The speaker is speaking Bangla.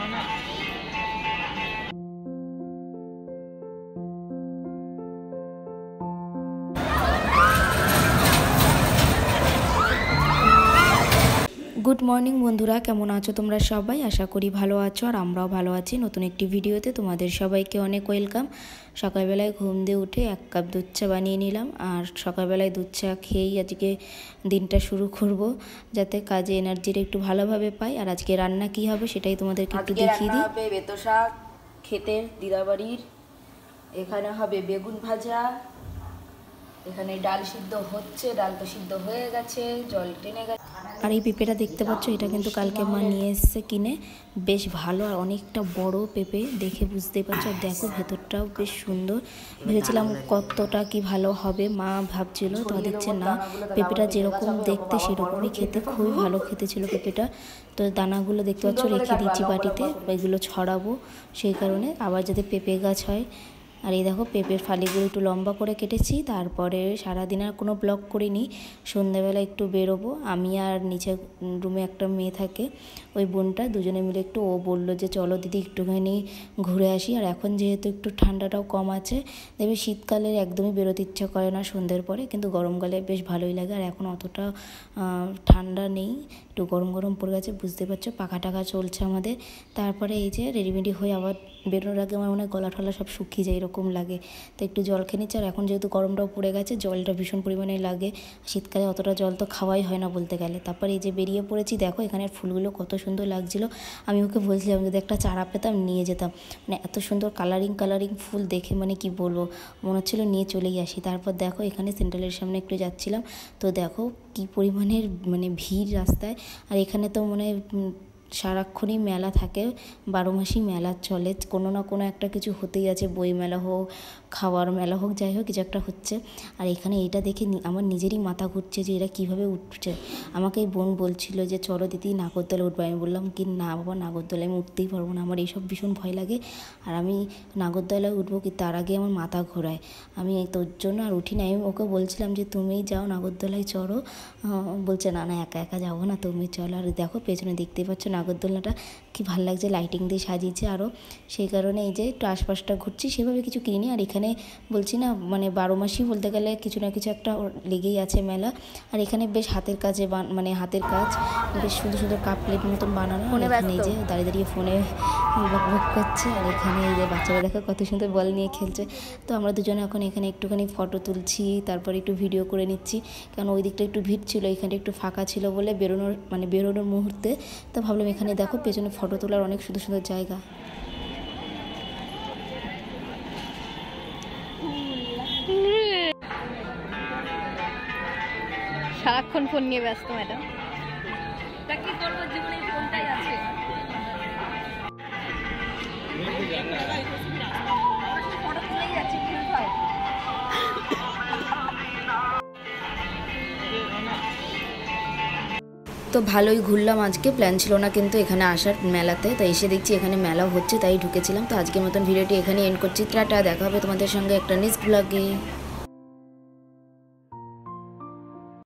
গুড মর্নিং বন্ধুরা, কেমন আছো তোমরা সবাই? আশা করি ভালো আছো আর আমরাও ভালো আছি। নতুন একটি ভিডিওতে তোমাদের সবাইকে অনেক ওয়েলকাম। সকালবেলায় ঘুম দিয়ে উঠে 1 কাপ দুধ চা বানিয়ে নিলাম, আর সকালবেলায় দুধ চা খেয়েই আজকে দিনটা শুরু করব, যাতে কাজে এনার্জিটা একটু ভালোভাবে পাই। আর আজকে রান্না কি হবে সেটাই তোমাদেরকে একটু দেখিয়ে দিই। হবে বেতো শাক, ক্ষেতের দিদাবাড়ির। এখানে হবে বেগুন ভাজা, এখানে ডাল সিদ্ধ হচ্ছে, ডাল তো সিদ্ধ হয়ে গেছে, জল টেনে গেছে। আর এই পেঁপেটা দেখতে পাচ্ছ, এটা কিন্তু কালকে মা নিয়ে এসছে কিনে, বেশ ভালো আর অনেকটা বড় পেঁপে, দেখে বুঝতেই পারছো। দেখো ভেতরটাও বেশ সুন্দর। ভেবেছিলাম কতটা কি ভালো হবে, মা ভাবছিল, তো দেখছে না, পেঁপেটা যেরকম দেখতে সেরকমই খেতে, খুবই ভালো খেতে ছিল পেঁপেটা। তো দানাগুলো দেখতে পাচ্ছ রেখে দিচ্ছি বাটিতে, এগুলো ছড়াবো সেই কারণে, আবার যাতে পেঁপে গাছ হয়। আর এই দেখো পেঁপের ফালিগুলো একটু লম্বা করে কেটেছি। তারপরে সারাদিন আর কোনো ব্লগ করিনি, সন্ধ্যাবেলা একটু বেরোবো আমি আর নিচে রুমে একটা মেয়ে থাকে, ওই বোনটা, দুজনে মিলে একটু, ও বললো যে চলো দিদি একটুখানি ঘুরে আসি। আর এখন যেহেতু একটু ঠান্ডাটাও কম আছে, দেখবে শীতকালে একদমই বেরোতে ইচ্ছা করে না সন্ধ্যের পরে, কিন্তু গরমকালে বেশ ভালোই লাগে। আর এখন অতটা ঠান্ডা নেই, একটু গরম গরম পড়ে গেছে, বুঝতে পারছো, পাখা টাকা চলছে আমাদের। তারপরে এই যে রেডিমেডি হয়ে আবার বেরোনোর আগে আমার মনে হয় গলা টলা সব শুকিয়ে যায় এরকম লাগে, তো একটু জল খেয়ে নিচ্ছি। আর এখন যেহেতু গরমটাও পড়ে গেছে, জলটা ভীষণ পরিমাণে লাগে, শীতকালে অতটা জল তো খাওয়াই হয় না বলতে গেলে। তারপরে এই যে বেরিয়ে পড়েছি, দেখো এখানের ফুলগুলো কত সুন্দর লাগছিল। আমি ওকে বলছিলাম যদি একটা চারা পেতাম নিয়ে যেতাম, মানে এত সুন্দর কালারিং ফুল দেখে, মানে কি বলবো, মনে হচ্ছিলো নিয়ে চলেই আসি। তারপর দেখো এখানে সেন্ট্রালের সামনে একটু যাচ্ছিলাম, তো দেখো কি পরিমাণের মানে ভিড় রাস্তায়। আর এখানে তো মনে হয় সারাক্ষণই মেলা থাকে, 12 মাসই মেলা চলে, কোনো না কোনো একটা কিছু হতেই আছে, বই মেলা হোক, খাওয়ার মেলা হোক, যাই হোক কিছু একটা হচ্ছে। আর এখানে এটা দেখে আমার নিজেরই মাথা ঘুরছে যে এরা কীভাবে উঠছে। আমাকে এই বোন বলছিল যে চলো দিদি নাগরদোলা উঠবো, আমি বললাম কি না বাবা, নাগরদোলায় আমি উঠতেই পারবো না, আমার এইসব ভীষণ ভয় লাগে। আর আমি নাগরদোলায় উঠবো কি তার আগে আমার মাথা ঘোরায়, আমি তোর জন্য আর উঠি না। আমি ওকে বলছিলাম যে তুমিই যাও নাগরদোলায় চড়ো, বলছে না না একা একা যাবো না, তুমি চলো। আর দেখো পেছনে দেখতেই পাচ্ছ নাগরদোলনাটা কি ভালো লাগছে, লাইটিং দিয়ে সাজিয়েছে আরও, সেই কারণে এই যে একটু আশপাশটা ঘুরছি, সেভাবে কিছু কিনি। আর এখানে বলছি না, মানে 12 মাসই বলতে গেলে কিছু না কিছু একটা লেগেই আছে মেলা। আর এখানে বেশ হাতের কাজে মানে হাতের কাজ, বেশ সুন্দর সুন্দর কাপ প্লেট মতন বানানো। এখানে এই যে দাঁড়িয়ে দাঁড়িয়ে ফোনে বক করছে, আর এখানে এই যে বাচ্চারা দেখো কত সুন্দর বল নিয়ে খেলছে। তো আমরা দুজনে এখন এখানে একটুখানি ফটো তুলছি, তারপর একটু ভিডিও করে নিচ্ছি, কারণ ওই দিকটা একটু ভিড় ছিল, এখানটা একটু ফাঁকা ছিল বলে বেরোনোর মুহূর্তে। তো ভাবলাম এখানে দেখো পেছনে ফটো তোলার অনেক সুন্দর সুন্দর জায়গা। সারাক্ষণ ফোন নিয়ে ব্যস্ত ম্যাডাম, তা কি করবো, জীবনে ফোনটাই আছে। তো ভালোই ঘুরলাম আজকে, প্ল্যান ছিল না কিন্তু এখানে আসার মেলাতে, তো এসে দেখছি এখানে মেলাও হচ্ছে, তাই ঢুকেছিলাম। তো আজকের মতন ভিডিওটি এখানে এন্ড করছি, টাটা, দেখা হবে তোমাদের সঙ্গে একটা নেক্সট ব্লগে।